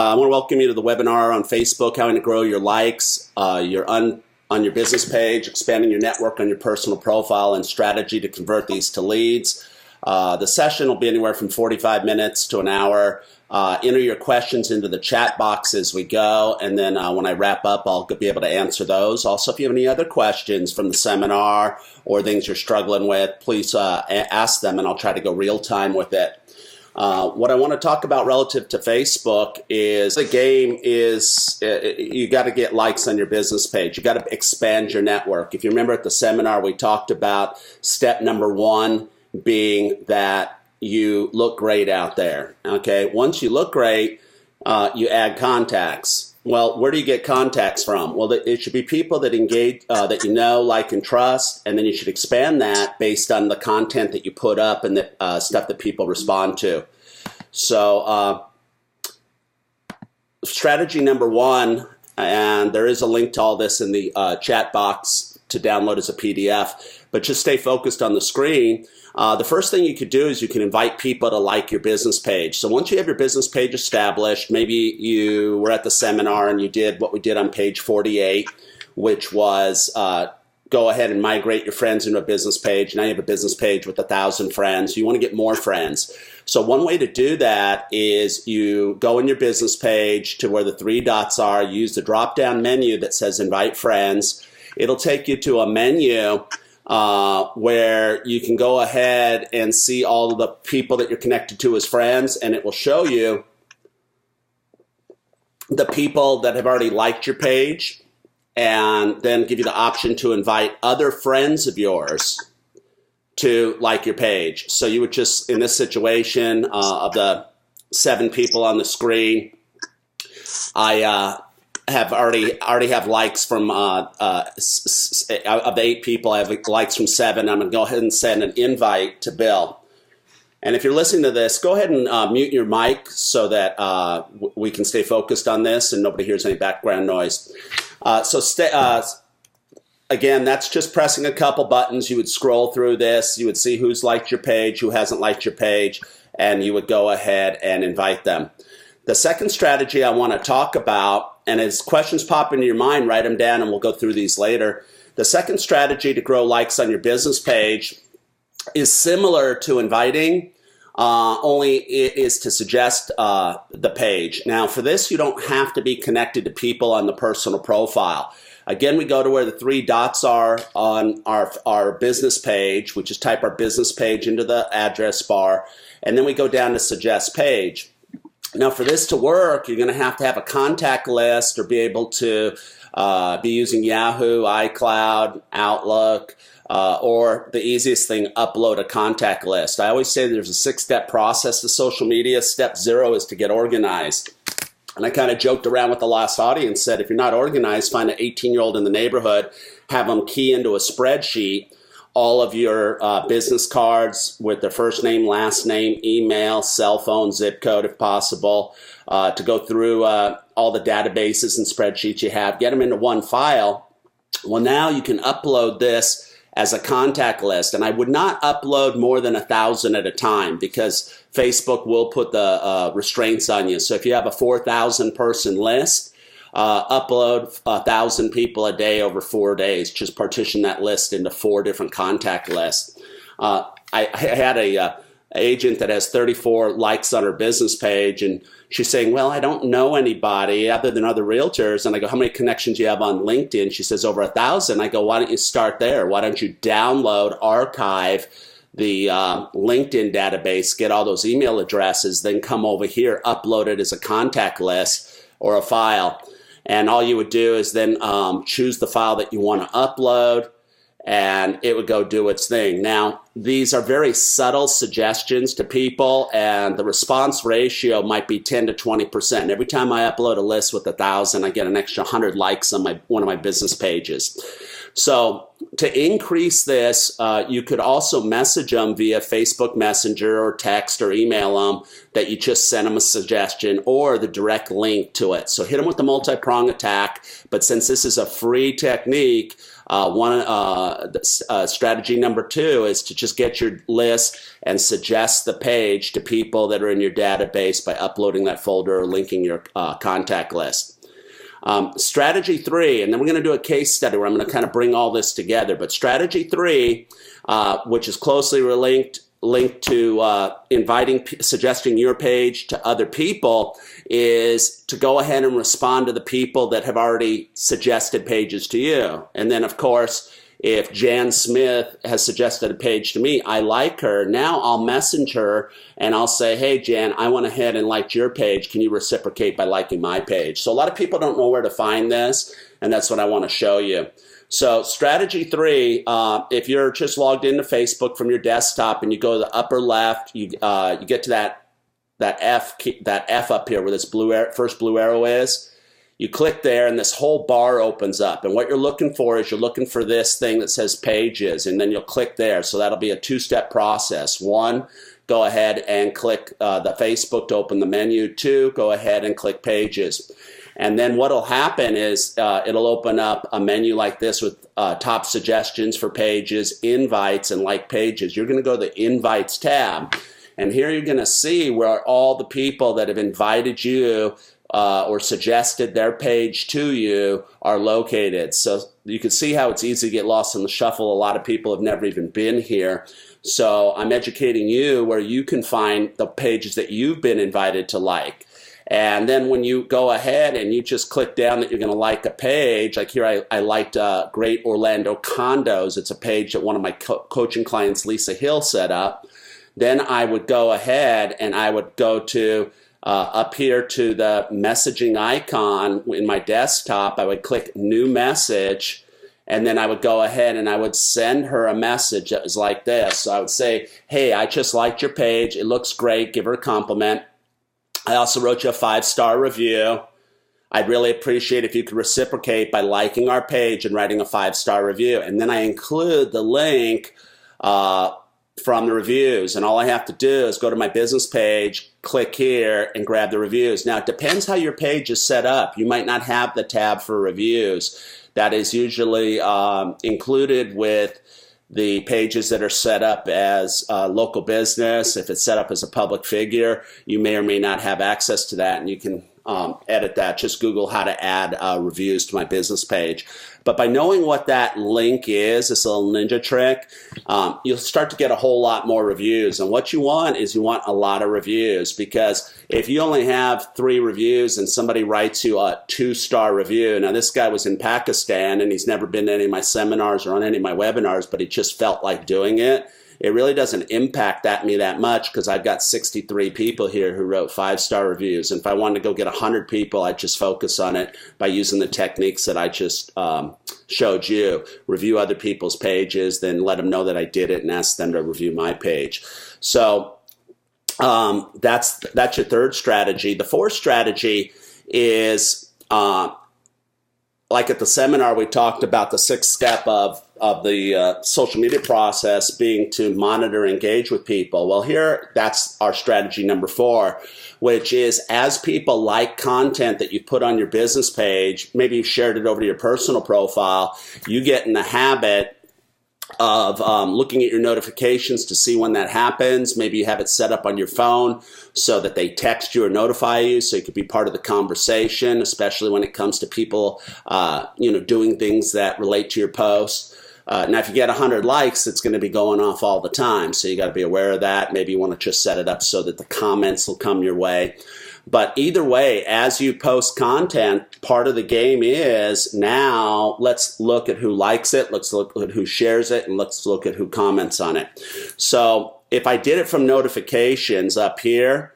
I want to welcome you to the webinar on Facebook, how to grow your likes, on your business page, expanding your network on your personal profile, and strategy to convert these to leads. The session will be anywhere from 45 minutes to an hour. Enter your questions into the chat box as we go, and then when I wrap up, I'll be able to answer those. Also, if you have any other questions from the seminar or things you're struggling with, please ask them, and I'll try to go real time with it. What I want to talk about relative to Facebook is the game is you got to get likes on your business page. You got to expand your network. If you remember at the seminar, we talked about step number one being that you look great out there. Okay, once you look great, you add contacts. Well, where do you get contacts from? Well, it should be people that engage, that you know, like, and trust, and then you should expand that based on the content that you put up and the stuff that people respond to. So, strategy number one, and there is a link to all this in the chat box to download as a PDF, but just stay focused on the screen. The first thing you could do is you can invite people to like your business page. So once you have your business page established, maybe you were at the seminar and you did what we did on page 48, which was go ahead and migrate your friends into a business page. Now you have a business page with 1,000 friends. You want to get more friends. So one way to do that is you go in your business page to where the three dots are, use the drop-down menu that says invite friends. It'll take you to a menu where you can go ahead and see all of the people that you're connected to as friends, and it will show you the people that have already liked your page, and then give you the option to invite other friends of yours to like your page. So you would just, in this situation, of the 7 people on the screen, I have already have likes from of the 8 people. I have likes from 7. I'm going to go ahead and send an invite to Bill. And if you're listening to this, go ahead and mute your mic so that we can stay focused on this and nobody hears any background noise. Again, that's just pressing a couple buttons. You would scroll through this. You would see who's liked your page, who hasn't liked your page, and you would go ahead and invite them. The second strategy I want to talk about, and as questions pop into your mind, write them down and we'll go through these later. The second strategy to grow likes on your business page is similar to inviting, only it is to suggest the page. Now for this, you don't have to be connected to people on the personal profile. Again, we go to where the 3 dots are on our business page, which is type our business page into the address bar, and then we go down to suggest page. Now for this to work, you're going to have a contact list or be able to be using Yahoo, iCloud, Outlook, or the easiest thing, upload a contact list. I always say there's a 6-step process to social media. Step 0 is to get organized. And I kind of joked around with the last audience, said if you're not organized, find an 18-year-old in the neighborhood, have them key into a spreadsheet all of your business cards with their first name, last name, email, cell phone, zip code if possible, to go through all the databases and spreadsheets you have, get them into one file. Well, now you can upload this as a contact list, and I would not upload more than 1,000 at a time because Facebook will put the restraints on you. So if you have a 4,000 person list, upload 1,000 people a day over 4 days. Just partition that list into 4 different contact lists. I had a agent that has 34 likes on her business page, and she's saying, well, I don't know anybody other than other realtors. And I go, how many connections do you have on LinkedIn? She says, over 1,000. I go, why don't you start there? Why don't you download, archive the LinkedIn database, get all those email addresses, then come over here, upload it as a contact list or a file. And all you would do is then choose the file that you want to upload, and it would go do its thing. Now, these are very subtle suggestions to people, and the response ratio might be 10 to 20%. Every time I upload a list with 1,000, I get an extra 100 likes on one of my business pages. So to increase this, you could also message them via Facebook Messenger or text or email them that you just sent them a suggestion or the direct link to it. So hit them with the multi-prong attack. But since this is a free technique, Strategy number 2 is to just get your list and suggest the page to people that are in your database by uploading that folder or linking your contact list. Strategy 3, and then we're going to do a case study where I'm going to kind of bring all this together. But strategy 3, which is closely linked to suggesting your page to other people, is to go ahead and respond to the people that have already suggested pages to you. And then, of course, if Jan Smith has suggested a page to me, I like her. Now I'll message her and I'll say, hey, Jan, I went ahead and liked your page. Can you reciprocate by liking my page? So a lot of people don't know where to find this, and that's what I want to show you. So strategy 3, if you're just logged into Facebook from your desktop and you go to the upper left, you get to that F up here where this first blue arrow is. You click there and this whole bar opens up. And what you're looking for is you're looking for this thing that says pages, and then you'll click there. So that'll be a 2-step process. 1, go ahead and click the Facebook to open the menu. 2, go ahead and click pages. And then what will happen is it'll open up a menu like this with top suggestions for pages, invites, and like pages. You're going to go to the invites tab. And here you're going to see where all the people that have invited you or suggested their page to you are located. So you can see how it's easy to get lost in the shuffle. A lot of people have never even been here. So I'm educating you where you can find the pages that you've been invited to like. And then when you go ahead and you just click down that you're going to like a page, like here I liked Great Orlando Condos. It's a page that one of my coaching clients, Lisa Hill, set up. Then I would go ahead and I would go to up here to the messaging icon in my desktop. I would click new message, and then I would go ahead and I would send her a message that was like this. So I would say, hey, I just liked your page. It looks great. Give her a compliment. I also wrote you a 5-star review. I'd really appreciate if you could reciprocate by liking our page and writing a 5-star review. And then I include the link from the reviews. And all I have to do is go to my business page, click here, and grab the reviews. Now, it depends how your page is set up. You might not have the tab for reviews. That is usually included with the pages that are set up as local business. If it's set up as a public figure, you may or may not have access to that, and you can edit that. Just Google how to add reviews to my business page. But by knowing what that link is, this little ninja trick, you'll start to get a whole lot more reviews. And what you want is you want a lot of reviews, because if you only have 3 reviews and somebody writes you a 2-star review, now this guy was in Pakistan and he's never been to any of my seminars or on any of my webinars, but he just felt like doing it. It really doesn't impact me that much, because I've got 63 people here who wrote 5-star reviews. And if I wanted to go get 100 people, I'd just focus on it by using the techniques that I just showed you. Review other people's pages, then let them know that I did it and ask them to review my page. So that's your 3rd strategy. The 4th strategy is like at the seminar, we talked about the 6th step of the social media process being to monitor and engage with people. Well, here, that's our strategy number 4, which is as people like content that you put on your business page, maybe you've shared it over to your personal profile, you get in the habit of looking at your notifications to see when that happens. Maybe you have it set up on your phone so that they text you or notify you, so you could be part of the conversation, especially when it comes to people doing things that relate to your posts. Now, if you get 100 likes, it's going to be going off all the time, so you got to be aware of that. Maybe you want to just set it up so that the comments will come your way. But either way, as you post content, part of the game is now let's look at who likes it, let's look at who shares it, and let's look at who comments on it. So if I did it from notifications up here,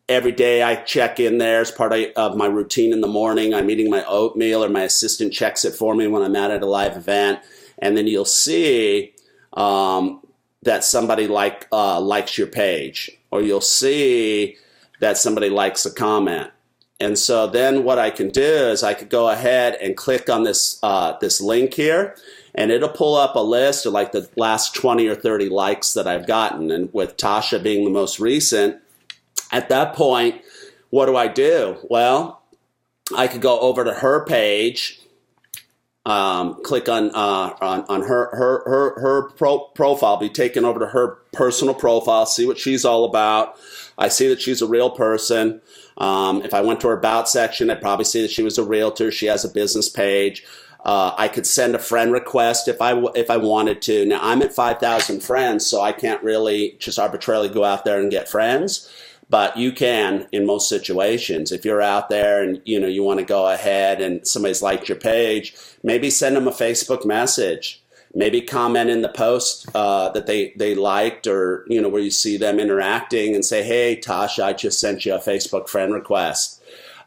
every day I check in there as part of my routine in the morning. I'm eating my oatmeal, or my assistant checks it for me when I'm out at a live event. And then you'll see that somebody likes your page, or you'll see that somebody likes a comment. And so then what I can do is I could go ahead and click on this this link here, and it'll pull up a list of like the last 20 or 30 likes that I've gotten. And with Tasha being the most recent, at that point, what do? Well, I could go over to her page, click on her profile, be taken over to her personal profile, see what she's all about. I see that she's a real person. If I went to her about section, I'd probably see that she was a realtor. She has a business page. I could send a friend request if I wanted to. Now, I'm at 5,000 friends, so I can't really just arbitrarily go out there and get friends. But you can in most situations. If you're out there and you want to go ahead and somebody's liked your page, maybe send them a Facebook message. Maybe comment in the post that they liked, or where you see them interacting, and say, "Hey, Tasha, I just sent you a Facebook friend request."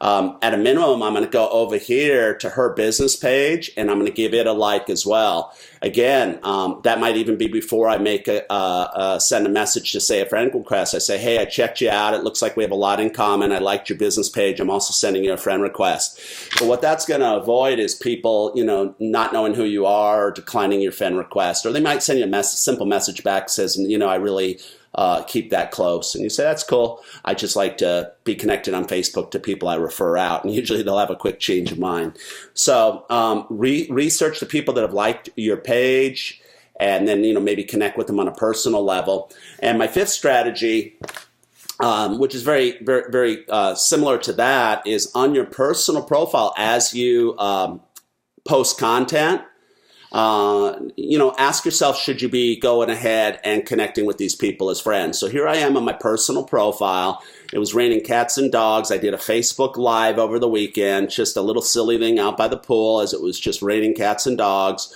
At a minimum, I'm going to go over here to her business page, and I'm going to give it a like as well. Again, that might even be before I make send a message to say a friend request. I say, "Hey, I checked you out. It looks like we have a lot in common. I liked your business page. I'm also sending you a friend request." But what that's going to avoid is people, not knowing who you are or declining your friend request. Or they might send you a simple message back that says, "I really keep that close." And you say, "That's cool. I just like to be connected on Facebook to people I refer out." And usually they'll have a quick change of mind. So research the people that have liked your page, and then maybe connect with them on a personal level. And my fifth strategy, which is very, very, very similar to that, is on your personal profile as you post content. Ask yourself, should you be going ahead and connecting with these people as friends? So here I am on my personal profile. It was raining cats and dogs. I did a Facebook Live over the weekend, just a little silly thing out by the pool as it was just raining cats and dogs.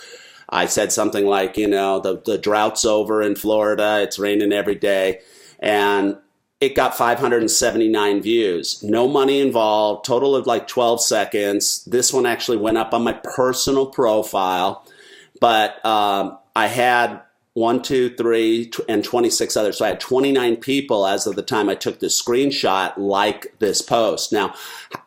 I said something like, the drought's over in Florida. It's raining every day. And it got 579 views. No money involved, total of like 12 seconds. This one actually went up on my personal profile. But I had 1, 2, 3, and 26 others. So I had 29 people as of the time I took this screenshot like this post. Now,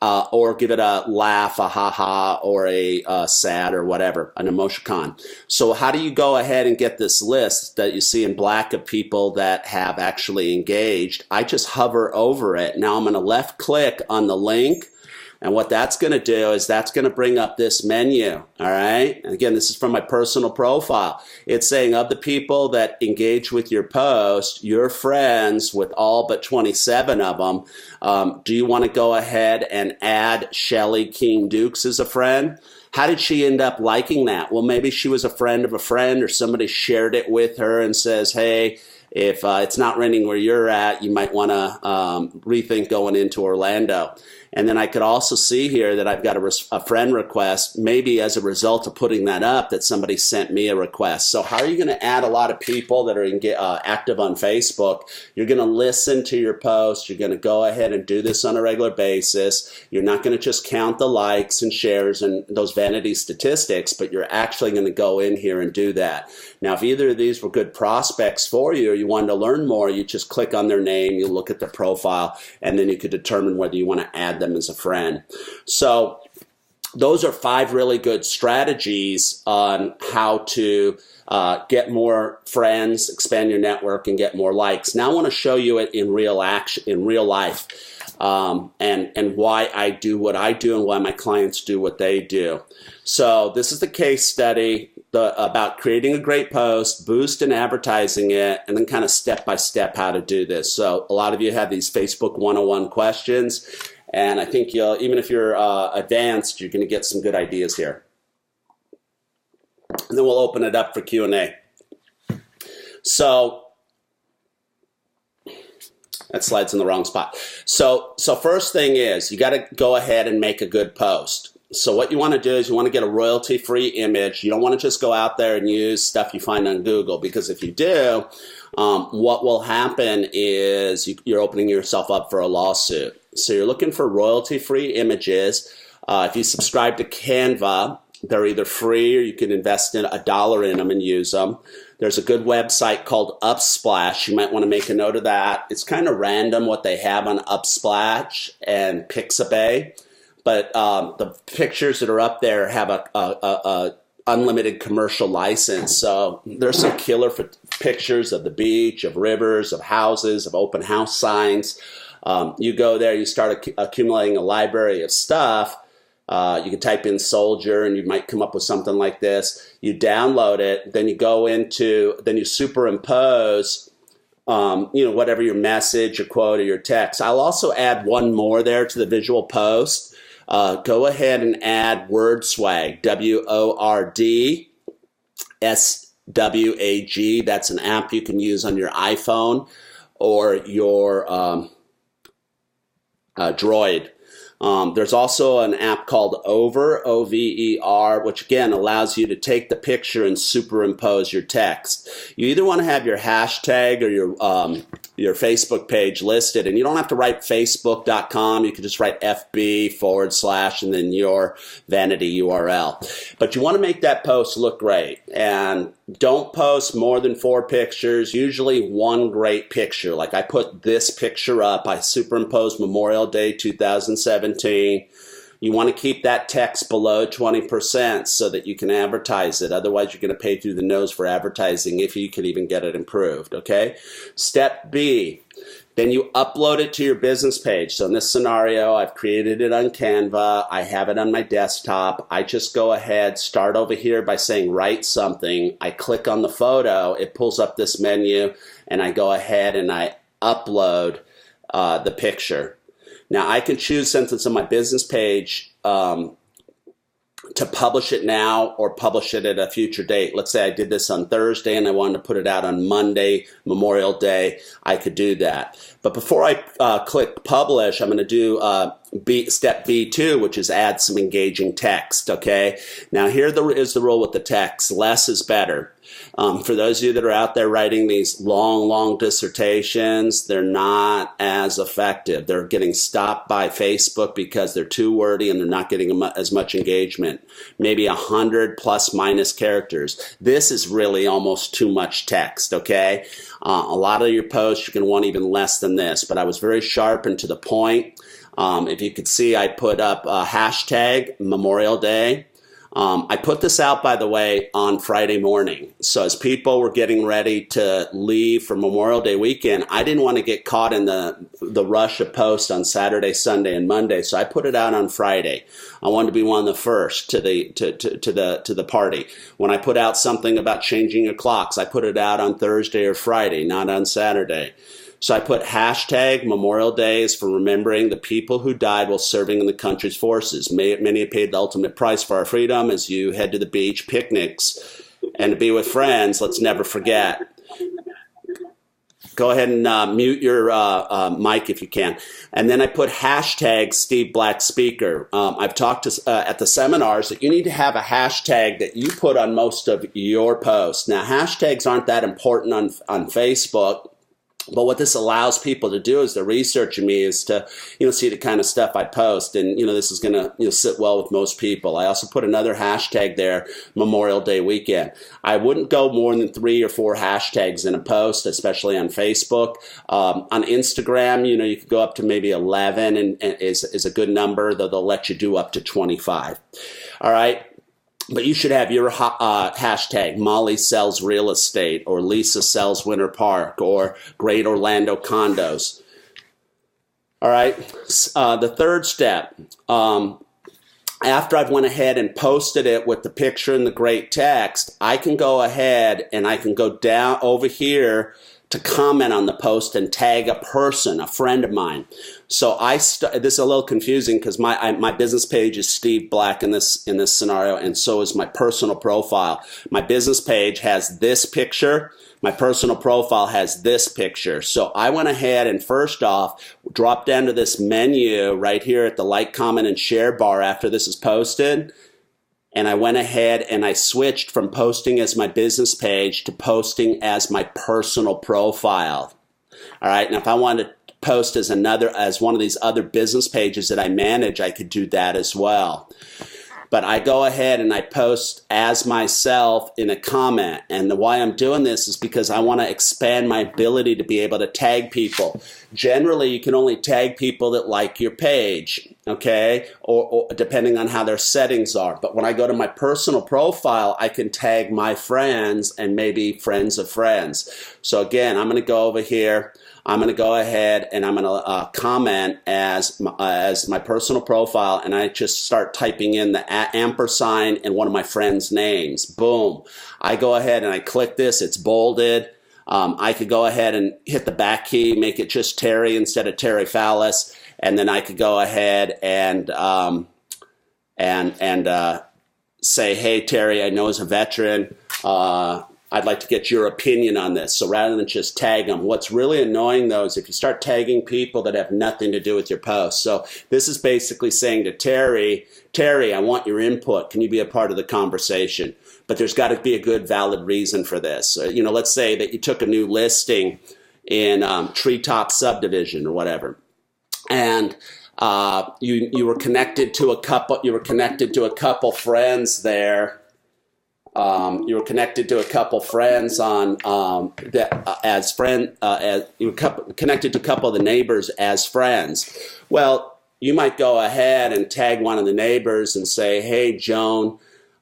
or give it a laugh, a ha-ha, or a sad, or whatever, an emoticon. So how do you go ahead and get this list that you see in black of people that have actually engaged? I just hover over it. Now I'm going to left click on the link. And what that's going to do is that's going to bring up this menu, all right? And again, this is from my personal profile. It's saying of the people that engage with your post, your friends with all but 27 of them, do you want to go ahead and add Shelly King Dukes as a friend? How did she end up liking that? Well, maybe she was a friend of a friend, or somebody shared it with her and says, "Hey, if it's not raining where you're at, you might want to rethink going into Orlando." And then I could also see here that I've got a friend request, maybe as a result of putting that up, that somebody sent me a request. So how are you going to add a lot of people that are active on Facebook? You're going to listen to your posts. You're going to go ahead and do this on a regular basis. You're not going to just count the likes and shares and those vanity statistics, but you're actually going to go in here and do that. Now, if either of these were good prospects for you, or you wanted to learn more, you just click on their name, you look at their profile, and then you could determine whether you want to add them as a friend. So those are 5 really good strategies on how to get more friends, expand your network, and get more likes. Now I want to show you it in real action, in real life, and why I do what I do and why my clients do what they do. So this is the case study about creating a great post, boost and advertising it, and then kind of step-by-step how to do this. So a lot of you have these Facebook 101 questions, and I think even if you're advanced, you're going to get some good ideas here. And then we'll open it up for Q&A. So that slide's in the wrong spot. So first thing is you got to go ahead and make a good post. So what you want to do is you want to get a royalty-free image. You don't want to just go out there and use stuff you find on Google, because if you do, what will happen is you're opening yourself up for a lawsuit. So you're looking for royalty-free images. If you subscribe to Canva, they're either free or you can invest in $1 in them and use them. There's a good website called Upsplash. You might want to make a note of that. It's kind of random what they have on Upsplash and Pixabay. But the pictures that are up there have a unlimited commercial license. So there's some killer pictures of the beach, of rivers, of houses, of open house signs. You go there, you start accumulating a library of stuff. You can type in soldier and you might come up with something like this. You download it, then you go into, then you superimpose whatever your message, your quote, or your text. I'll also add one more there to the visual post. Go ahead and add word swag, WORDSWAG. That's an app you can use on your iPhone or your Droid. There's also an app called Over, OVER, which again allows you to take the picture and superimpose your text. You either want to have your hashtag or your Facebook page listed, and you don't have to write facebook.com. You can just write FB / and then your vanity URL. But you want to make that post look great, and don't post more than 4 pictures, usually one great picture. Like I put this picture up, I superimposed Memorial Day 2017. You want to keep that text below 20% so that you can advertise it. Otherwise, you're going to pay through the nose for advertising if you can even get it improved, okay? Step B, then you upload it to your business page. So in this scenario, I've created it on Canva. I have it on my desktop. I just go ahead, start over here by saying write something. I click on the photo. It pulls up this menu, and I go ahead and I upload the picture. Now, I can choose, since it's on my business page, to publish it now or publish it at a future date. Let's say I did this on Thursday and I wanted to put it out on Monday, Memorial Day. I could do that. But before I click publish, I'm going to do step B2, which is add some engaging text, okay? Now, here is the rule with the text. Less is better. For those of you that are out there writing these long dissertations, they're not as effective. They're getting stopped by Facebook because they're too wordy and they're not getting as much engagement. Maybe 100 plus minus characters. This is really almost too much text, okay? A lot of your posts, you're going to want even less than this, but I was very sharp and to the point. If you could see, I put up a hashtag Memorial Day. I put this out, by the way, on Friday morning. So as people were getting ready to leave for Memorial Day weekend, I didn't want to get caught in the rush of posts on Saturday, Sunday, and Monday. So I put it out on Friday. I wanted to be one of the first to the party. When I put out something about changing your clocks, I put it out on Thursday or Friday, not on Saturday. So I put hashtag Memorial Day is for remembering the people who died while serving in the country's forces. Many have paid the ultimate price for our freedom. As you head to the beach, picnics, and to be with friends, let's never forget. Go ahead and mute your mic if you can. And then I put hashtag Steve Black Speaker. I've talked at the seminars that you need to have a hashtag that you put on most of your posts. Now, hashtags aren't that important on Facebook. But what this allows people to do is they're researching me is to, see the kind of stuff I post. And, this is going to, sit well with most people. I also put another hashtag there, Memorial Day weekend. I wouldn't go more than 3 or 4 hashtags in a post, especially on Facebook. On Instagram, you could go up to maybe 11 and is a good number, though they'll let you do up to 25. All right. But you should have your hashtag Molly sells real estate, or Lisa sells Winter Park, or Great Orlando condos. All right. The third step, after I've went ahead and posted it with the picture and the great text, I can go ahead and I can go down over here to comment on the post and tag a person, a friend of mine. So this is a little confusing because my business page is Steve Black in this scenario, and so is my personal profile. My business page has this picture. My personal profile has this picture. So I went ahead and first off dropped down to this menu right here at the like, comment, and share bar after this is posted. And I went ahead and I switched from posting as my business page to posting as my personal profile. All right. Now, if I wanted to post as one of these other business pages that I manage, I could do that as well. But I go ahead and I post as myself in a comment. And why I'm doing this is because I want to expand my ability to be able to tag people. Generally, you can only tag people that like your page, okay? Or depending on how their settings are. But when I go to my personal profile, I can tag my friends and maybe friends of friends. So again, I'm going to go over here. I'm going to go ahead and I'm going to comment as my personal profile, and I just start typing in the ampersand and one of my friends' names. Boom. I go ahead and I click this. It's bolded. I could go ahead and hit the back key, make it just Terry instead of Terry Fallis, and then I could go ahead and say, hey, Terry, I know as a veteran, I'd like to get your opinion on this. So rather than just tag them, what's really annoying though is if you start tagging people that have nothing to do with your post. So this is basically saying to Terry, I want your input. Can you be a part of the conversation? But there's got to be a good, valid reason for this. Let's say that you took a new listing in Treetop Subdivision or whatever, and you were connected to a couple. You were connected to a couple friends there. You were connected to a couple friends on as friend. You were connected to a couple of the neighbors as friends. Well, you might go ahead and tag one of the neighbors and say, "Hey, Joan,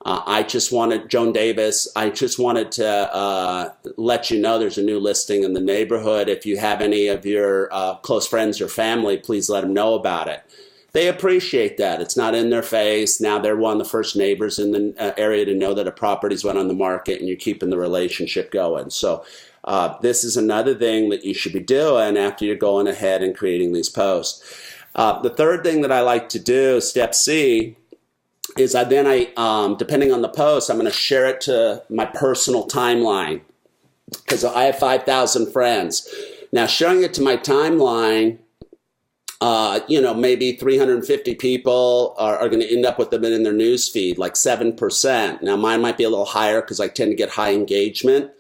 Joan Davis. I just wanted to let you know there's a new listing in the neighborhood. If you have any of your close friends or family, please let them know about it." They appreciate that. It's not in their face. Now they're one of the first neighbors in the area to know that a property's went on the market, and you're keeping the relationship going. So this is another thing that you should be doing after you're going ahead and creating these posts. The third thing that I like to do, step C, is depending on the post, I'm going to share it to my personal timeline because I have 5,000 friends. Now, showing it to my timeline, maybe 350 people are going to end up with them in their news feed, like 7%. Now, mine might be a little higher because I tend to get high engagement.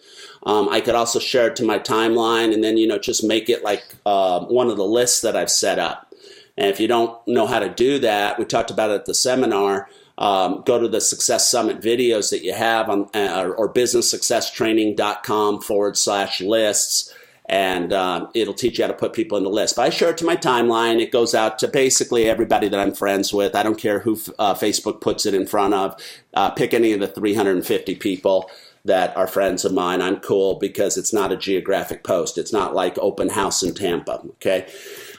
I could also share it to my timeline and then, just make it like one of the lists that I've set up. And if you don't know how to do that, we talked about it at the seminar. Go to the Success Summit videos that you have on or businesssuccesstraining.com/lists. And it'll teach you how to put people in the list. But I share it to my timeline. It goes out to basically everybody that I'm friends with. I don't care who Facebook puts it in front of. Pick any of the 350 people that are friends of mine. I'm cool because it's not a geographic post. It's not like open house in Tampa, okay?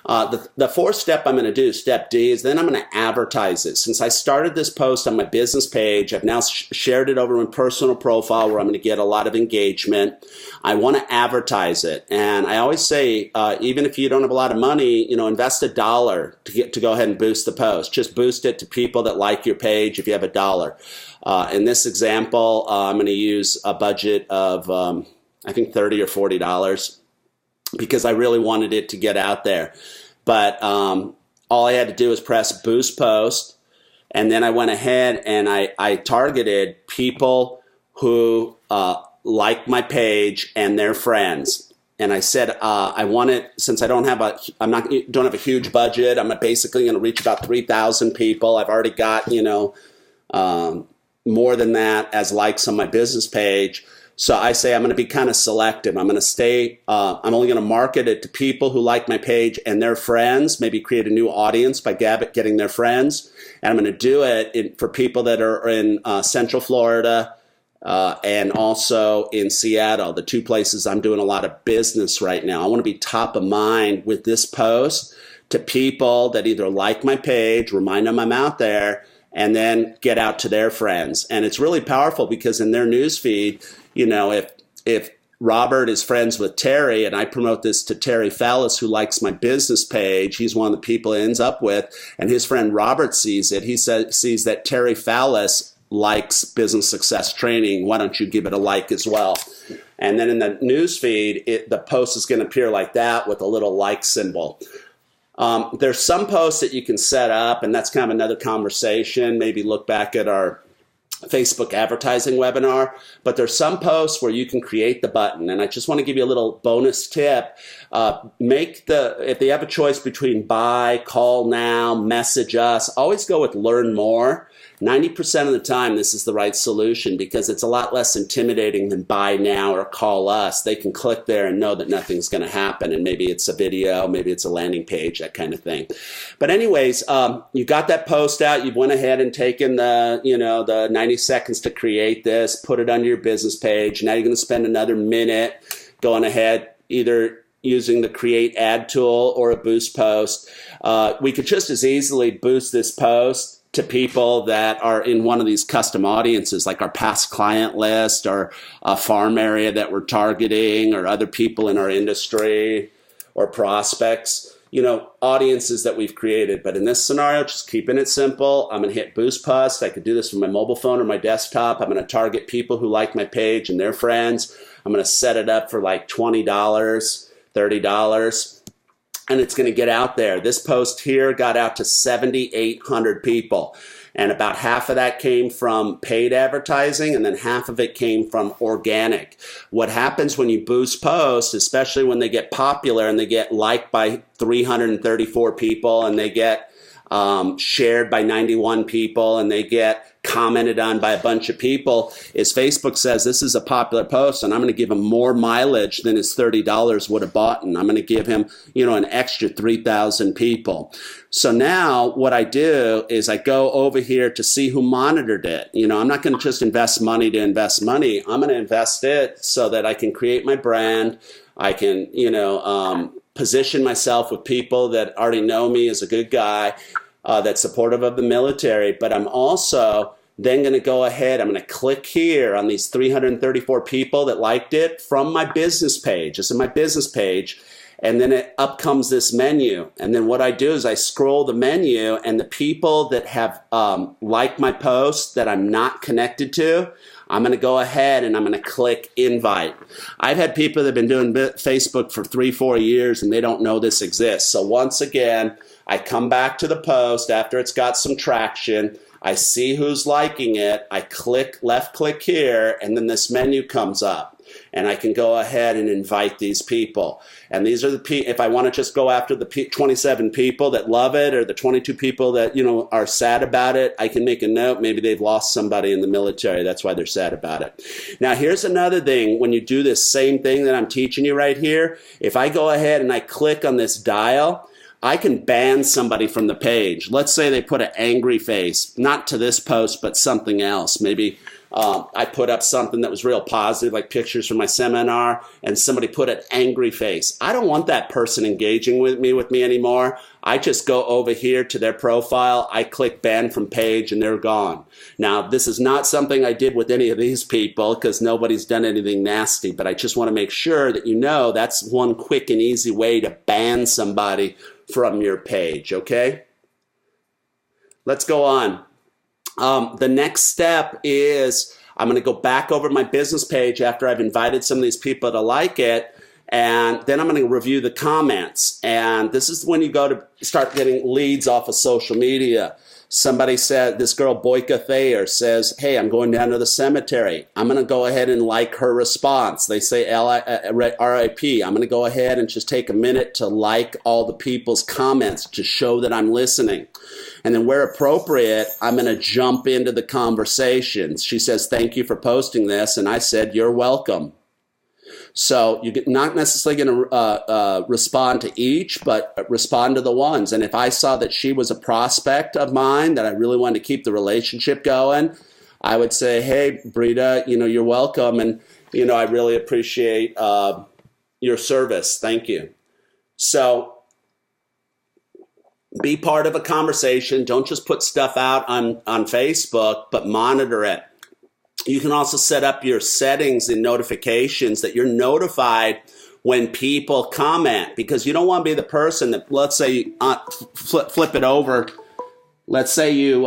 The fourth step I'm going to do, step D, is then I'm going to advertise it. Since I started this post on my business page, I've now shared it over my personal profile where I'm going to get a lot of engagement. I want to advertise it. And I always say, even if you don't have a lot of money, invest $1 to go ahead and boost the post. Just boost it to people that like your page if you have $1. In this example, I'm going to use a budget of, I think, $30 or $40 because I really wanted it to get out there. But all I had to do was press boost post, and then I went ahead and I targeted people who like my page and their friends. And I said I wanted, since I don't have a huge budget, I'm basically going to reach about 3,000 people. I've already got more than that as likes on my business page. So I say I'm going to be kind of selective. I'm going to I'm only going to market it to people who like my page and their friends, maybe create a new audience by getting their friends. And I'm going to do it for people that are in Central Florida and also in Seattle, the two places I'm doing a lot of business right now. I want to be top of mind with this post to people that either like my page, remind them I'm out there, and then get out to their friends. And it's really powerful because in their newsfeed, if Robert is friends with Terry and I promote this to Terry Fallis, who likes my business page, he's one of the people he ends up with, and his friend Robert sees it. He sees that Terry Fallis likes business success training. Why don't you give it a like as well? And then in the newsfeed, the post is going to appear like that with a little like symbol. There's some posts that you can set up, and that's kind of another conversation. Maybe look back at our Facebook advertising webinar, but there's some posts where you can create the button. And I just want to give you a little bonus tip. If they have a choice between buy, call now, message us, always go with learn more. 90% of the time, this is the right solution because it's a lot less intimidating than buy now or call us. They can click there and know that nothing's going to happen. And maybe it's a video, maybe it's a landing page, that kind of thing. But anyways, you got that post out. You went ahead and taken the 90 seconds to create this, put it on your business page. Now you're going to spend another minute going ahead, either using the create ad tool or a boost post, we could just as easily boost this post to people that are in one of these custom audiences, like our past client list or a farm area that we're targeting or other people in our industry or prospects, audiences that we've created. But in this scenario, just keeping it simple, I'm going to hit boost post. I could do this from my mobile phone or my desktop. I'm going to target people who like my page and their friends. I'm going to set it up for like $20, $30. And it's going to get out there. This post here got out to 7,800 people. And about half of that came from paid advertising, and then half of it came from organic. What happens when you boost posts, especially when they get popular and they get liked by 334 people, and they get shared by 91 people, and they get commented on by a bunch of people, is Facebook says this is a popular post and I'm going to give him more mileage than his $30 would have bought, and I'm going to give him an extra 3,000 people. So now what I do is I go over here to see who monitored it. I'm not going to just invest money to invest money. I'm going to invest it so that I can create my brand. I can position myself with people that already know me as a good guy, that's supportive of the military. But I'm also then going to go ahead, I'm going to click here on these 334 people that liked it from my business page. This is my business page. And then up comes this menu. And then what I do is I scroll the menu, and the people that have liked my post that I'm not connected to, I'm going to go ahead and I'm going to click invite. I've had people that have been doing Facebook for 3-4 years and they don't know this exists. So once again, I come back to the post after it's got some traction. I see who's liking it. I left click here, and then this menu comes up. And I can go ahead and invite these people. And these are the people, if I want to just go after the 27 people that love it, or the 22 people that, are sad about it, I can make a note. Maybe they've lost somebody in the military. That's why they're sad about it. Now, here's another thing. When you do this same thing that I'm teaching you right here, if I go ahead and I click on this dial, I can ban somebody from the page. Let's say they put an angry face, not to this post, but something else. Maybe I put up something that was real positive, like pictures from my seminar, and somebody put an angry face. I don't want that person engaging with me anymore. I just go over here to their profile, I click ban from page, and they're gone. Now, this is not something I did with any of these people because nobody's done anything nasty, but I just want to make sure that that's one quick and easy way to ban somebody from your page, okay? Let's go on. The next step is I'm going to go back over my business page after I've invited some of these people to like it, and then I'm going to review the comments. And this is when you go to start getting leads off of social media. Somebody said, this girl Boyka Thayer says, hey, I'm going down to the cemetery. I'm going to go ahead and like her response. They say RIP. I'm going to go ahead and just take a minute to like all the people's comments to show that I'm listening. And then where appropriate, I'm going to jump into the conversation. She says, thank you for posting this. And I said, you're welcome. So you're not necessarily going to respond to each, but respond to the ones. And if I saw that she was a prospect of mine, that I really wanted to keep the relationship going, I would say, hey, Brita, you're welcome. And, I really appreciate your service. Thank you. So be part of a conversation. Don't just put stuff out on Facebook, but monitor it. You can also set up your settings and notifications that you're notified when people comment, because you don't want to be the person that, let's say, flip it over. Let's say you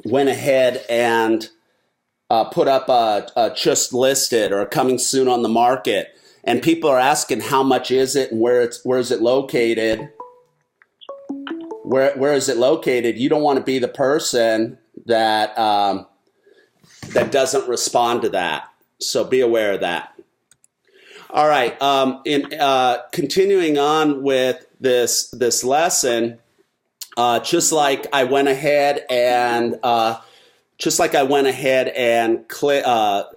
went ahead and put up a just listed or coming soon on the market, and people are asking how much is it and where is it located. Where is it located? You don't want to be the person that that doesn't respond to that. So be aware of that. All right. Continuing on with this lesson, just like I went ahead and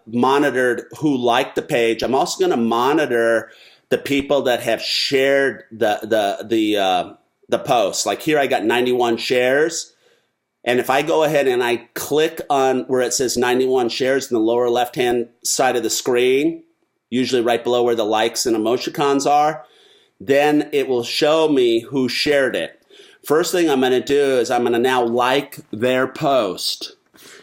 monitored who liked the page, I'm also going to monitor the people that have shared the post. Like here, I got 91 shares, And if I go ahead and I click on where it says 91 shares in the lower left-hand side of the screen, usually right below where the likes and emoticons are, then it will show me who shared it. First thing I'm going to do is I'm going to now like their post.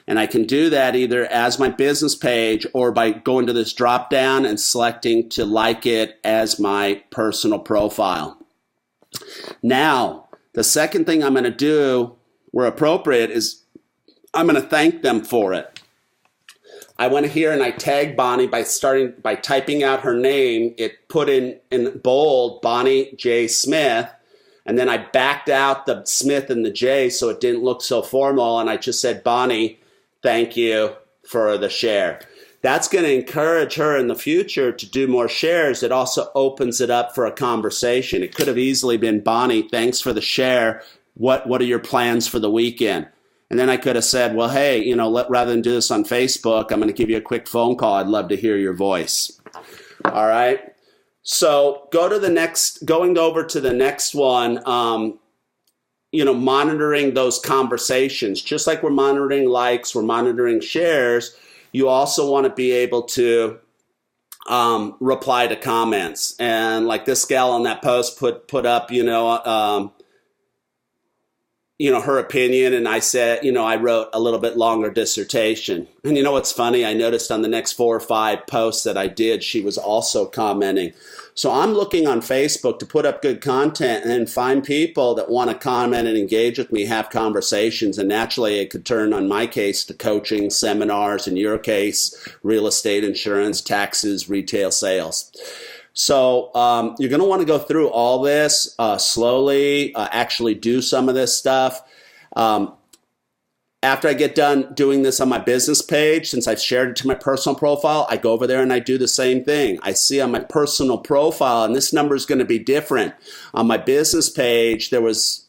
And I can do that either as my business page or by going to this drop down and selecting to like it as my personal profile. Now, the second thing I'm going to do where appropriate is I'm going to thank them for it. I went here and I tagged Bonnie by typing out her name. It put in bold Bonnie J. Smith, and then I backed out the Smith and the J so it didn't look so formal, and I just said, Bonnie, thank you for the share. That's going to encourage her in the future to do more shares. It also opens it up for a conversation. It could have easily been, Bonnie, thanks for the share. What are your plans for the weekend? And then I could have said, well, hey, rather than do this on Facebook, I'm going to give you a quick phone call. I'd love to hear your voice. All right. So going over to the next one, monitoring those conversations. Just like we're monitoring likes, we're monitoring shares. You also want to be able to reply to comments. And like this gal on that post put up, her opinion, and I said, I wrote a little bit longer dissertation. And what's funny? I noticed on the next 4 or 5 posts that I did, she was also commenting. So I'm looking on Facebook to put up good content and then find people that want to comment and engage with me, have conversations. And naturally, it could turn, on my case, to coaching, seminars, in your case, real estate, insurance, taxes, retail sales. So you're going to want to go through all this slowly, actually do some of this stuff. After I get done doing this on my business page, since I've shared it to my personal profile, I go over there and I do the same thing. I see on my personal profile, and this number is going to be different. On my business page, there was,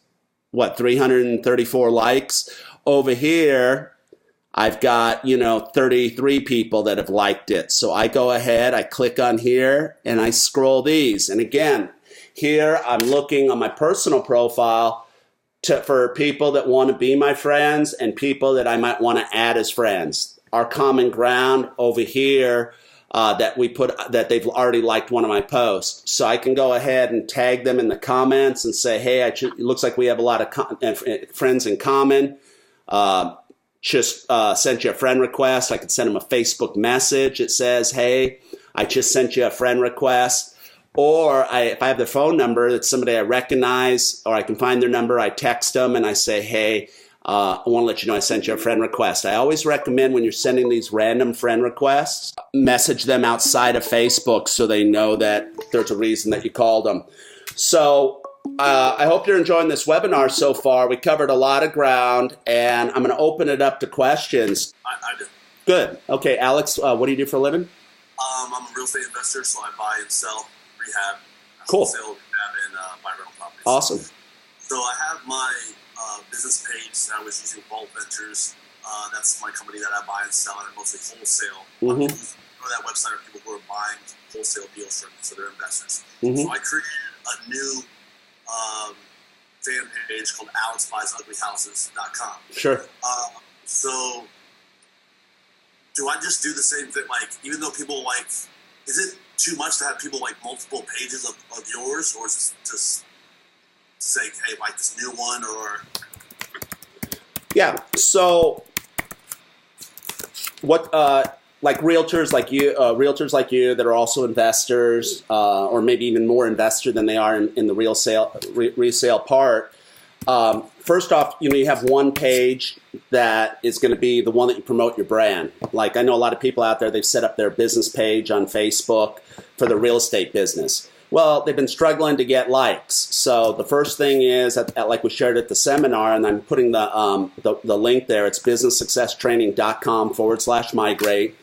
334 likes. Over here, I've got, 33 people that have liked it. So I go ahead, I click on here, and I scroll these. And again, here I'm looking on my personal profile for people that want to be my friends and people that I might want to add as friends. Our common ground over here that they've already liked one of my posts. So I can go ahead and tag them in the comments and say, hey, it looks like we have a lot of friends in common. Just sent you a friend request. I could send them a Facebook message. It says, hey, I just sent you a friend request. Or if I have their phone number, it's somebody I recognize, or I can find their number, I text them and I say, hey, I want to let you know I sent you a friend request. I always recommend when you're sending these random friend requests, message them outside of Facebook so they know that there's a reason that you called them. So I hope you're enjoying this webinar so far. We covered a lot of ground, and I'm going to open it up to questions. I do. Good. Okay, Alex, what do you do for a living? I'm a real estate investor, so I buy and sell, rehab. Cool. Sell, rehab, and buy rental properties. Awesome. So I have my business page that I was using Vault Ventures. That's my company that I buy and sell, and mostly wholesale. Mm-hmm. Go to that website are people who are buying wholesale deals from me, so they're investors. Mm-hmm. So I created a new fan page called AlexBuysUglyHouses.com. Sure. So do I just do the same thing? Like, even though people is it too much to have people like multiple pages of yours, or is it just say, hey, like this new one, or? Yeah. So what, like realtors like you that are also investors, or maybe even more investor than they are in the resale part. First off, you have one page that is going to be the one that you promote your brand. Like I know a lot of people out there, they've set up their business page on Facebook for the real estate business. Well, they've been struggling to get likes. So the first thing is, like we shared at the seminar, and I'm putting the link there. It's businesssuccesstraining.com/migrate.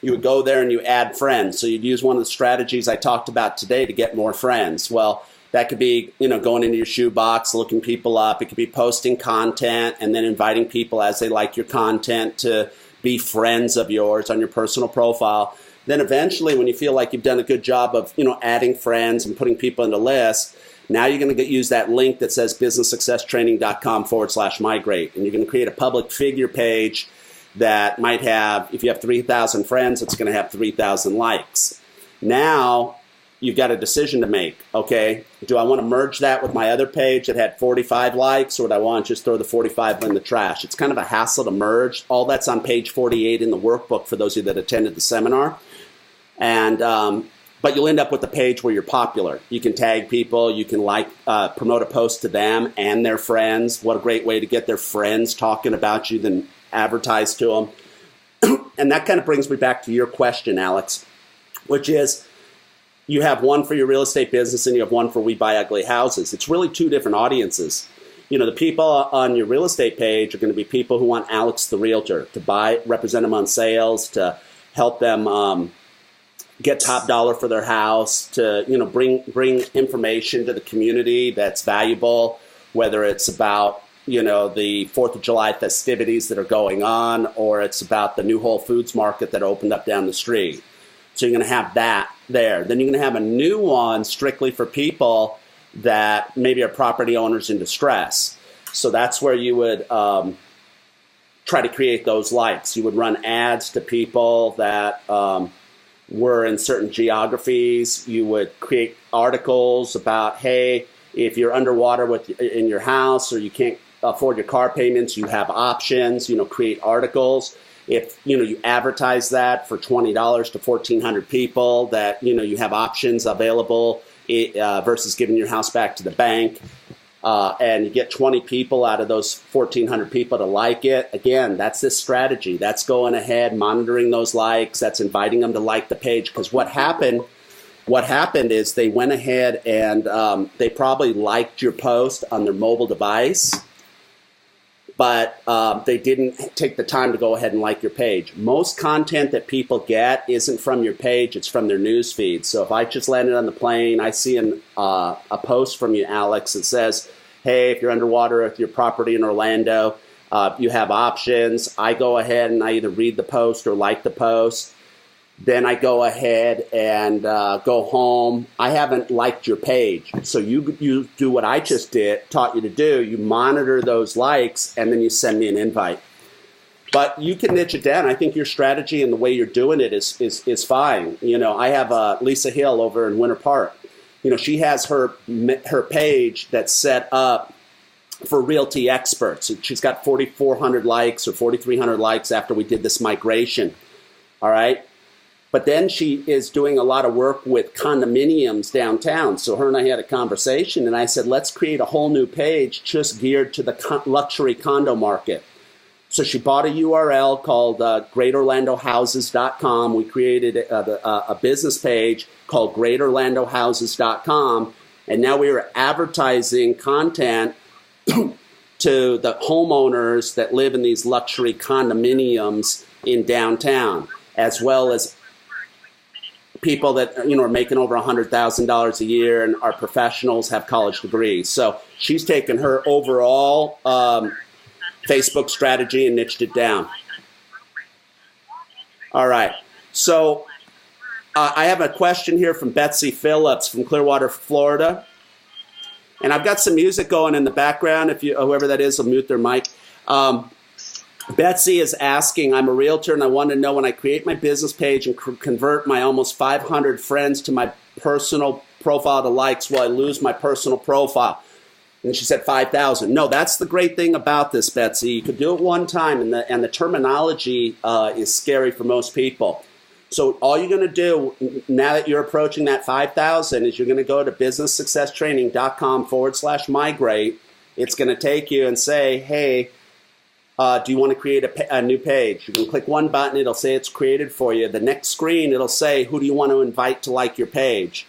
You would go there and you add friends. So you'd use one of the strategies I talked about today to get more friends. Well, that could be, going into your shoebox, looking people up. It could be posting content and then inviting people as they like your content to be friends of yours on your personal profile. Then eventually, when you feel like you've done a good job of, adding friends and putting people into lists, Now you're going to use that link that says businesssuccesstraining.com/migrate. And you're going to create a public figure page that might have, if you have 3,000 friends, it's going to have 3,000 likes. Now you've got a decision to make. Okay, do I want to merge that with my other page that had 45 likes, or do I want to just throw the 45 in the trash? It's kind of a hassle to merge. All that's on page 48 in the workbook for those of you that attended the seminar. And but you'll end up with a page where you're popular. You can tag people. You can promote a post to them and their friends. What a great way to get their friends talking about you than advertise to them. And that kind of brings me back to your question, Alex, which is you have one for your real estate business and you have one for We Buy Ugly Houses. It's really two different audiences. You know, the people on your real estate page are going to be people who want Alex the Realtor to represent them on sales, to help them get top dollar for their house, to bring information to the community that's valuable, whether it's about the 4th of July festivities that are going on, or it's about the new Whole Foods market that opened up down the street. So you're going to have that there. Then you're going to have a new one strictly for people that maybe are property owners in distress. So that's where you would try to create those likes. You would run ads to people that were in certain geographies. You would create articles about, hey, if you're underwater in your house or you can't afford your car payments, you have options. Create articles. If you advertise that for $20 to 1,400 people, that you have options available versus giving your house back to the bank, and you get 20 people out of those 1,400 people to like it. Again, that's this strategy. That's going ahead, monitoring those likes. That's inviting them to like the page. Because what happened is they went ahead and they probably liked your post on their mobile device, but they didn't take the time to go ahead and like your page. Most content that people get isn't from your page, it's from their news feed. So if I just landed on the plane, I see a post from you, Alex, that says, hey, if you're underwater with your property in Orlando, you have options. I go ahead and I either read the post or like the post. Then I go ahead and go home. I haven't liked your page. So you do what I just taught you to do. You monitor those likes, and then you send me an invite. But you can niche it down. I think your strategy and the way you're doing it is fine. I have Lisa Hill over in Winter Park. She has her page that's set up for realty experts. She's got 4,400 likes or 4,300 likes after we did this migration. All right. But then she is doing a lot of work with condominiums downtown. So her and I had a conversation, and I said, let's create a whole new page just geared to the luxury condo market. So she bought a URL called greatorlandohouses.com. We created a business page called greatorlandohouses.com. And now we are advertising content to the homeowners that live in these luxury condominiums in downtown, as well as people that are making over $100,000 a year and are professionals, have college degrees. So she's taken her overall Facebook strategy and niched it down. All right. So I have a question here from Betsy Phillips from Clearwater, Florida. And I've got some music going in the background. If whoever that is will mute their mic. Betsy is asking, I'm a realtor and I want to know, when I create my business page and convert my almost 500 friends to my personal profile to likes, will I lose my personal profile? And she said 5,000. No, that's the great thing about this, Betsy. You could do it one time, and the terminology is scary for most people. So all you're going to do now that you're approaching that 5,000 is you're going to go to businesssuccesstraining.com/migrate. It's going to take you and say, hey, do you want to create a new page? You can click one button. It'll say it's created for you. The next screen, it'll say, who do you want to invite to like your page?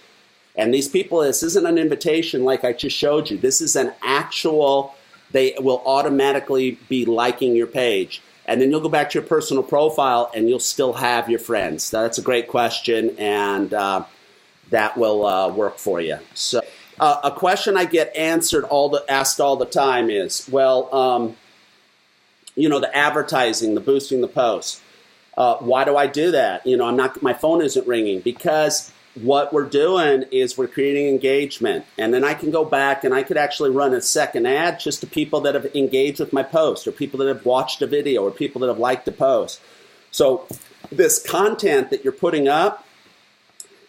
And these people, this isn't an invitation like I just showed you. This is an actual, they will automatically be liking your page. And then you'll go back to your personal profile and you'll still have your friends. That's a great question, and that will work for you. So a question I get asked all the time is, well, the advertising, the boosting the posts. Why do I do that? My phone isn't ringing. Because what we're doing is we're creating engagement. And then I can go back and I could actually run a second ad just to people that have engaged with my post, or people that have watched a video, or people that have liked the post. So this content that you're putting up,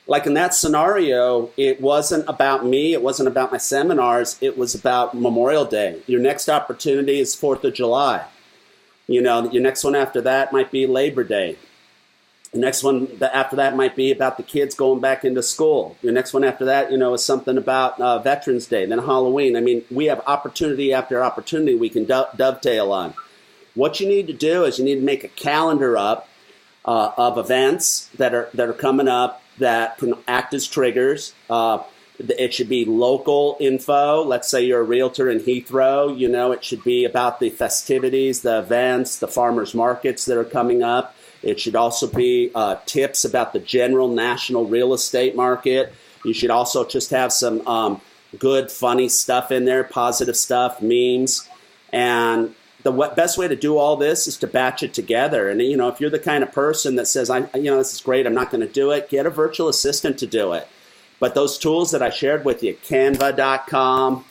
like in that scenario, it wasn't about me, it wasn't about my seminars, it was about Memorial Day. Your next opportunity is 4th of July. You know, your next one after that might be Labor Day. The next one after that might be about the kids going back into school. Your next one after that, you know, is something about Veterans Day, then Halloween. I mean, we have opportunity after opportunity we can dovetail on. What you need to do is you need to make a calendar up of events that are coming up that can act as triggers. It should be local info. Let's say you're a realtor in Heathrow. You know, it should be about the festivities, the events, the farmers markets that are coming up. It should also be tips about the general national real estate market. You should also just have some good, funny stuff in there, positive stuff, memes. And the best way to do all this is to batch it together. And, you know, if you're the kind of person that says, this is great, I'm not going to do it, get a virtual assistant to do it. But those tools that I shared with you, canva.com,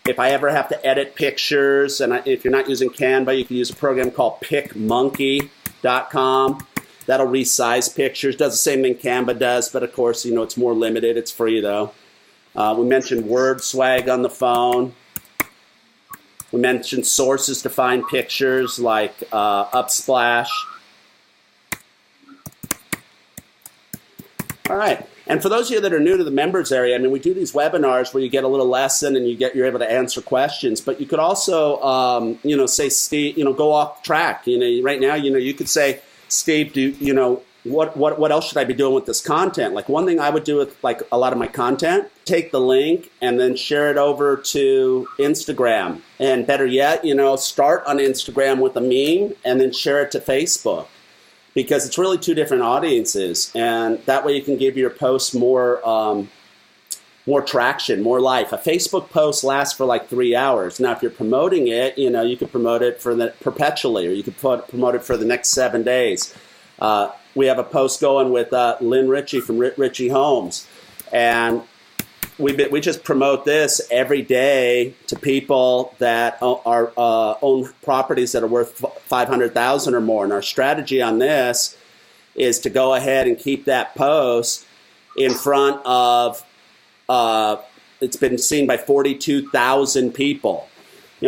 if I ever have to edit pictures, and if you're not using Canva, you can use a program called PicMonkey.com. That'll resize pictures. Does the same thing Canva does, but of course, you know, it's more limited. It's free, though. We mentioned word swag on the phone. We mentioned sources to find pictures like Upsplash. All right. And for those of you that are new to the members area, I mean, we do these webinars where you get a little lesson and you're able to answer questions. But you could also, say, Steve, go off track. Right now, you could say, Steve, what else should I be doing with this content? Like one thing I would do with like a lot of my content, take the link and then share it over to Instagram. And better yet, start on Instagram with a meme and then share it to Facebook. Because it's really two different audiences, and that way you can give your posts more traction, more life. A Facebook post lasts for like 3 hours. Now, if you're promoting it, you could promote it perpetually, or you could promote it for the next 7 days. We have a post going with Lynn Ritchie from Ritchie Homes, and we just promote this every day to people that own properties that are worth $500,000 or more. And our strategy on this is to go ahead and keep that post in front of. It's been seen by 42,000 people.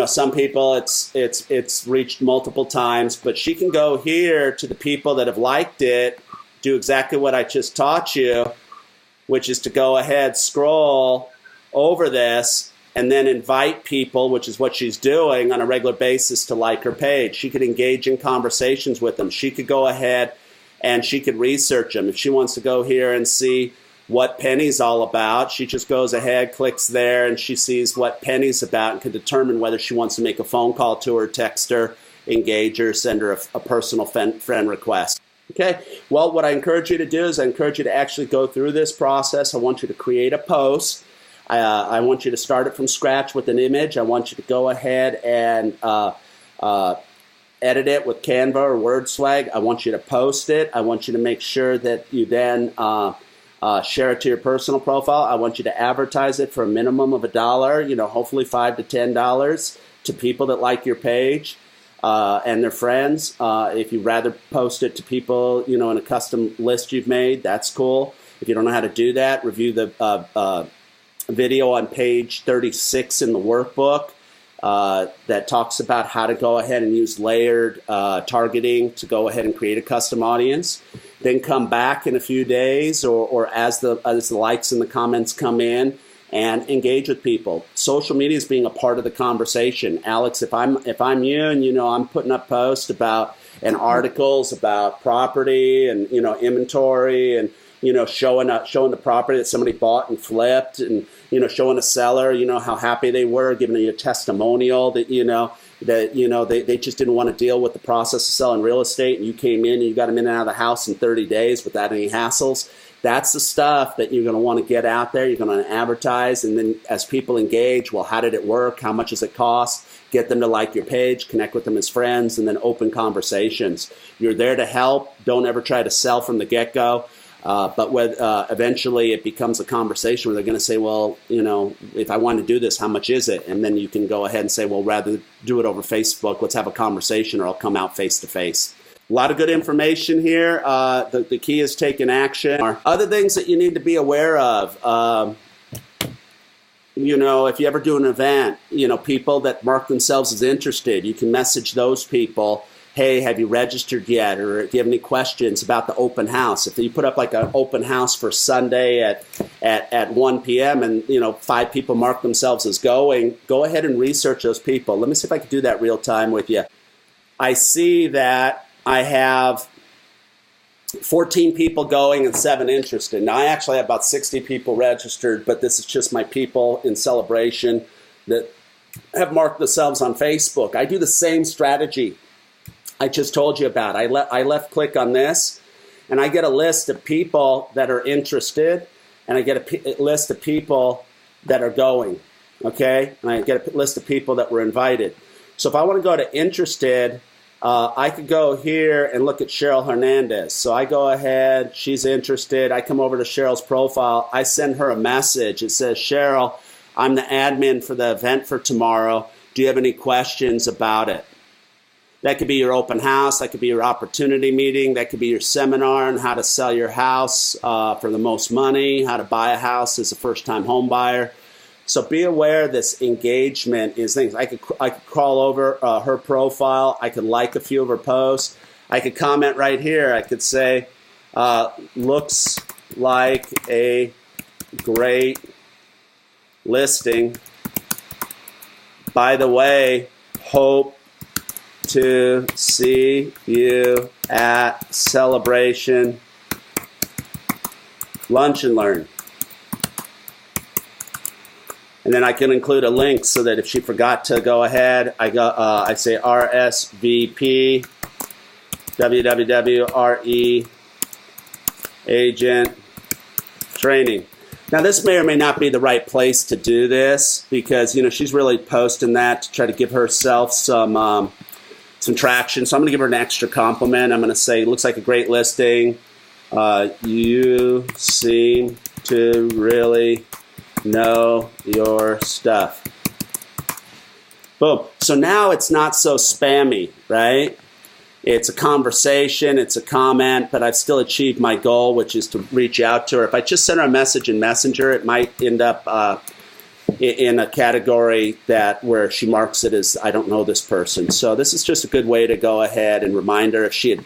Some people it's reached multiple times, but she can go here to the people that have liked it, do exactly what I just taught you, which is to go ahead, scroll over this, and then invite people, which is what she's doing on a regular basis, to like her page. She could engage in conversations with them. She could go ahead and she could research them. If she wants to go here and see what Penny's all about, she just goes ahead, clicks there, and she sees what Penny's about and can determine whether she wants to make a phone call to her, text her, engage her, send her a personal friend request. Okay, well, what I encourage you to do is I encourage you to actually go through this process. I want you to create a post. I want you to start it from scratch with an image. I want you to go ahead and edit it with Canva or WordSwag. I want you to post it. I want you to make sure that you then share it to your personal profile. I want you to advertise it for a minimum of $1, hopefully $5 to $10 to people that like your page. And their friends. If you'd rather post it to people, in a custom list you've made, that's cool. If you don't know how to do that, review the video on page 36 in the workbook that talks about how to go ahead and use layered targeting to go ahead and create a custom audience. Then come back in a few days or as the likes and the comments come in, and engage with people. Social media is being a part of the conversation. Alex, if I'm you and I'm putting up posts about and articles about property and inventory and showing the property that somebody bought and flipped, and showing a seller how happy they were, giving you a testimonial that they just didn't want to deal with the process of selling real estate, and you came in and you got them in and out of the house in 30 days without any hassles. That's the stuff that you're going to want to get out there. You're going to advertise, and then as people engage, well, how did it work? How much does it cost? Get them to like your page, connect with them as friends, and then open conversations. You're there to help. Don't ever try to sell from the get-go. But eventually it becomes a conversation where they're going to say, well, if I want to do this, how much is it? And then you can go ahead and say, well, rather do it over Facebook, let's have a conversation, or I'll come out face-to-face. A lot of good information here. The key is taking action. Other things that you need to be aware of, if you ever do an event, people that mark themselves as interested, you can message those people, hey, have you registered yet? Or do you have any questions about the open house? If you put up like an open house for Sunday at 1 p.m. and 5 people mark themselves as going, go ahead and research those people. Let me see if I can do that real time with you. I see that I have 14 people going and 7 interested. Now, I actually have about 60 people registered, but this is just my people in celebration that have marked themselves on Facebook. I do the same strategy I just told you about. I left click on this, and I get a list of people that are interested, and I get a list of people that are going, okay? And I get a list of people that were invited. So if I want to go to interested, I could go here and look at Cheryl Hernandez. So I go ahead, she's interested. I come over to Cheryl's profile. I send her a message. It says, Cheryl, I'm the admin for the event for tomorrow. Do you have any questions about it? That could be your open house. That could be your opportunity meeting. That could be your seminar on how to sell your house for the most money, how to buy a house as a first-time home buyer. So be aware this engagement is things. I could crawl over her profile. I could like a few of her posts. I could comment right here. I could say, looks like a great listing. By the way, hope to see you at Celebration Lunch and Learn. And then I can include a link so that if she forgot to go ahead, I say RSVP, www.re agent training. Now this may or may not be the right place to do this because she's really posting that to try to give herself some traction. So I'm going to give her an extra compliment. I'm going to say, looks like a great listing. You seem to really know your stuff. Boom. So now it's not so spammy, right? It's a conversation, it's a comment, but I've still achieved my goal, which is to reach out to her. If I just send her a message in Messenger, it might end up in a category where she marks it as I don't know this person. So this is just a good way to go ahead and remind her. If she had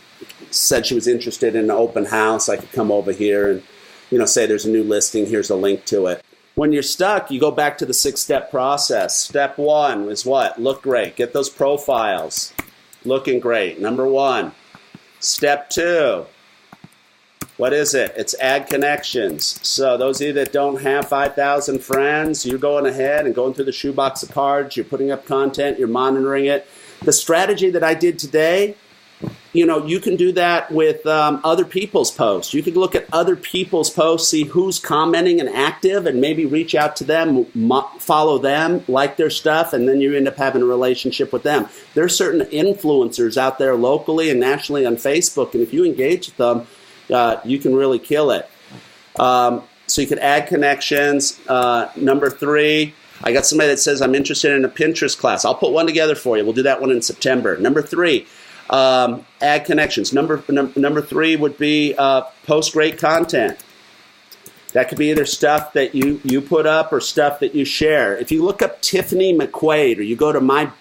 said she was interested in an open house, I could come over here and say there's a new listing, here's a link to it. When you're stuck, you go back to the 6-step process. Step 1 is what? Look great. Get those profiles looking great. Number 1. Step 2. What is it? It's add connections. So those of you that don't have 5,000 friends, you're going ahead and going through the shoebox of cards. You're putting up content. You're monitoring it. The strategy that I did today, you can do that with other people's posts. You can look at other people's posts, see who's commenting and active, and maybe reach out to them, follow them, like their stuff, and then you end up having a relationship with them. There are certain influencers out there locally and nationally on Facebook, and if you engage with them, you can really kill it. So you could add connections. Number 3, I got somebody that says, I'm interested in a Pinterest class. I'll put one together for you. We'll do that one in September. Number 3. Add connections. Number 3 would be post great content. That could be either stuff that you put up or stuff that you share. If you look up Tiffany McQuaid or you go to my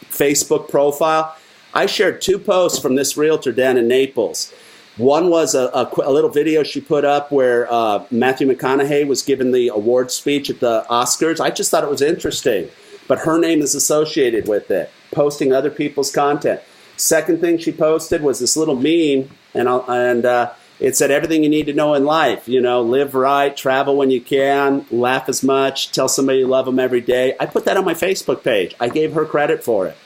Facebook profile, I shared 2 posts from this realtor down in Naples. One was a little video she put up where Matthew McConaughey was giving the award speech at the Oscars. I just thought it was interesting, but her name is associated with it, posting other people's content. Second thing she posted was this little meme, and it said everything you need to know in life. Live right, travel when you can, laugh as much, tell somebody you love them every day. I put that on my Facebook page. I gave her credit for it.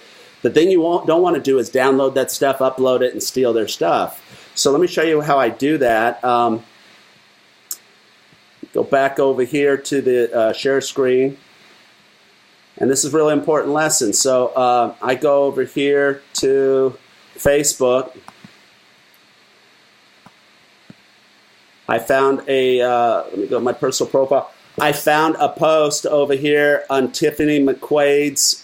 The thing you don't want to do is download that stuff, upload it, and steal their stuff. So let me show you how I do that. Go back over here to the share screen. And this is a really important lesson. So I go over here to Facebook. I found let me go to my personal profile. I found a post over here on Tiffany McQuaid's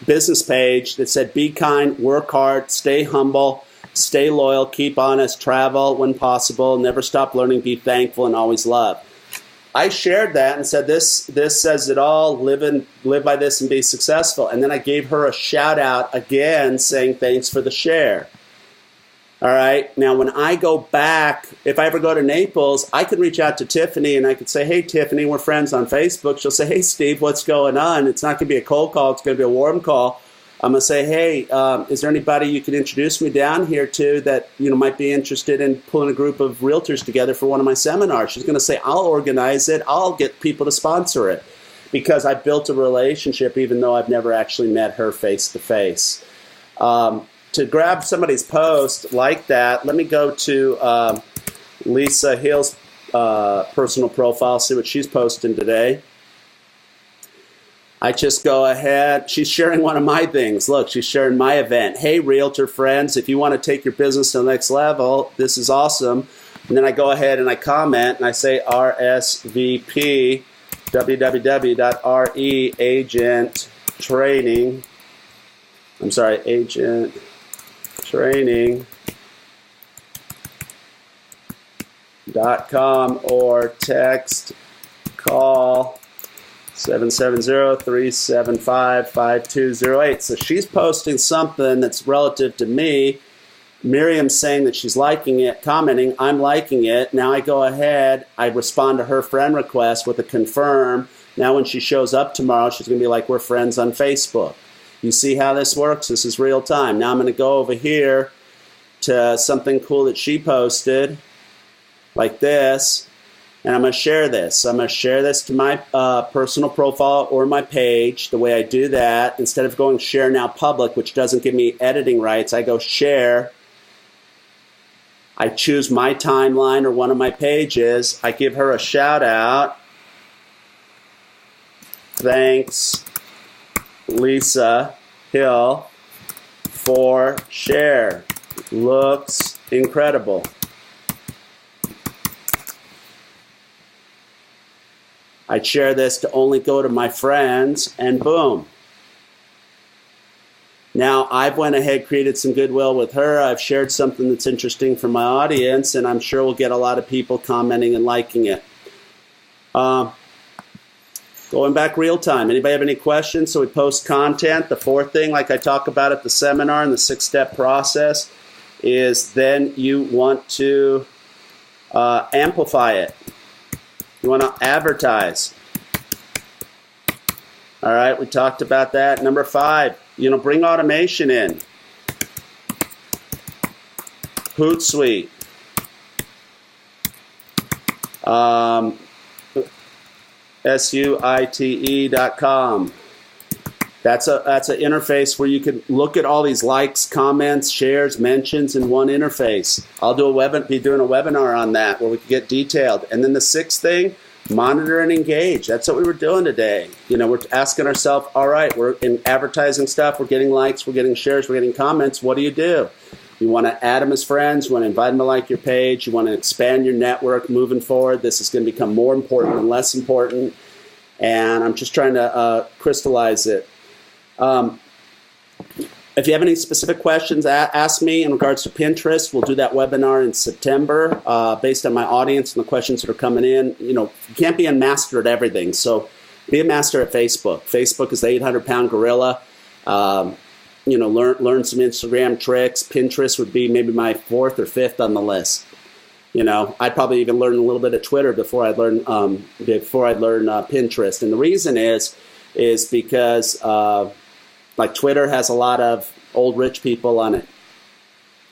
business page that said, be kind, work hard, stay humble, stay loyal, keep honest, travel when possible, never stop learning, be thankful, and always love. I shared that and said, this says it all, live by this and be successful. And then I gave her a shout out again saying, thanks for the share. All right. Now, when I go back, if I ever go to Naples, I could reach out to Tiffany and I could say, hey, Tiffany, we're friends on Facebook. She'll say, hey, Steve, what's going on? It's not going to be a cold call. It's going to be a warm call. I'm going to say, hey, is there anybody you could introduce me down here to that might be interested in pulling a group of realtors together for one of my seminars? She's going to say, I'll organize it. I'll get people to sponsor it because I built a relationship even though I've never actually met her face to face. To grab somebody's post like that, let me go to Lisa Hill's personal profile, see what she's posting today. I just go ahead. She's sharing one of my things. Look, she's sharing my event. Hey, realtor friends, if you want to take your business to the next level, this is awesome. And then I go ahead and I comment and I say RSVP, agenttraining.com or text, call 770-375-5208. So she's posting something that's relative to me. Miriam's saying that she's liking it, commenting, I'm liking it. Now I go ahead, I respond to her friend request with a confirm. Now when she shows up tomorrow, she's going to be like, we're friends on Facebook. You see how this works? This is real time. Now I'm going to go over here to something cool that she posted, like this, and I'm going to share this. I'm going to share this to my personal profile or my page. The way I do that, instead of going share now public, which doesn't give me editing rights, I go share. I choose my timeline or one of my pages. I give her a shout out. Thanks, Lisa Hill, for share. Looks incredible. I'd share this to only go to my friends, and boom. Now, I've went ahead, created some goodwill with her. I've shared something that's interesting for my audience, and I'm sure we'll get a lot of people commenting and liking it. Going back real time, anybody have any questions? So we post content. The fourth thing, like I talk about at the seminar in the 6-step process, is then you want to amplify it. You want to advertise. All right, we talked about that. Number 5, bring automation in. Hootsuite. SUITE.com. That's an interface where you can look at all these likes, comments, shares, mentions in one interface. I'll be doing a webinar on that where we can get detailed. And then the 6th thing, monitor and engage. That's what we were doing today. We're asking ourselves, all right, we're in advertising stuff, we're getting likes, we're getting shares, we're getting comments. What do? You want to add them as friends, you want to invite them to like your page, you want to expand your network moving forward. This is going to become more important and less important. And I'm just trying to crystallize it. If you have any specific questions, ask me in regards to Pinterest. We'll do that webinar in September based on my audience and the questions that are coming in. You can't be a master at everything. So be a master at Facebook. Facebook is the 800-pound gorilla. Learn some Instagram tricks. Pinterest would be maybe my 4th or 5th on the list. I'd probably even learn a little bit of Twitter before I'd learn Pinterest. And the reason is because Twitter has a lot of old rich people on it.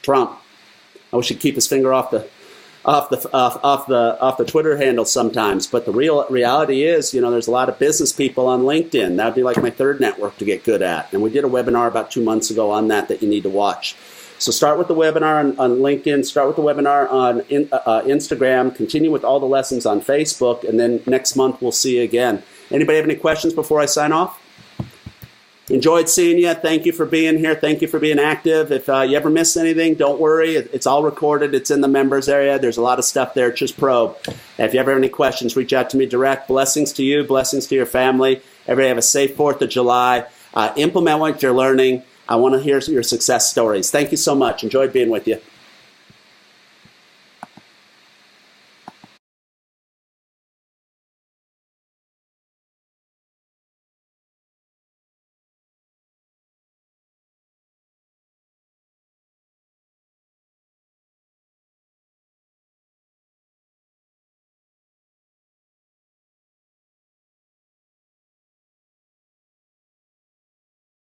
Trump, I wish he'd keep his finger off the Twitter handle sometimes. But the reality is, there's a lot of business people on LinkedIn. That would be like my 3rd network to get good at. And we did a webinar about 2 months ago on that you need to watch. So start with the webinar on LinkedIn, start with the webinar on Instagram, continue with all the lessons on Facebook, and then next month we'll see you again. Anybody have any questions before I sign off? Enjoyed seeing you. Thank you for being here. Thank you for being active. If you ever miss anything, don't worry. It's all recorded. It's in the members area. There's a lot of stuff there. Just probe. And if you ever have any questions, reach out to me direct. Blessings to you. Blessings to your family. Everybody have a safe 4th of July. Implement what you're learning. I want to hear your success stories. Thank you so much. Enjoyed being with you.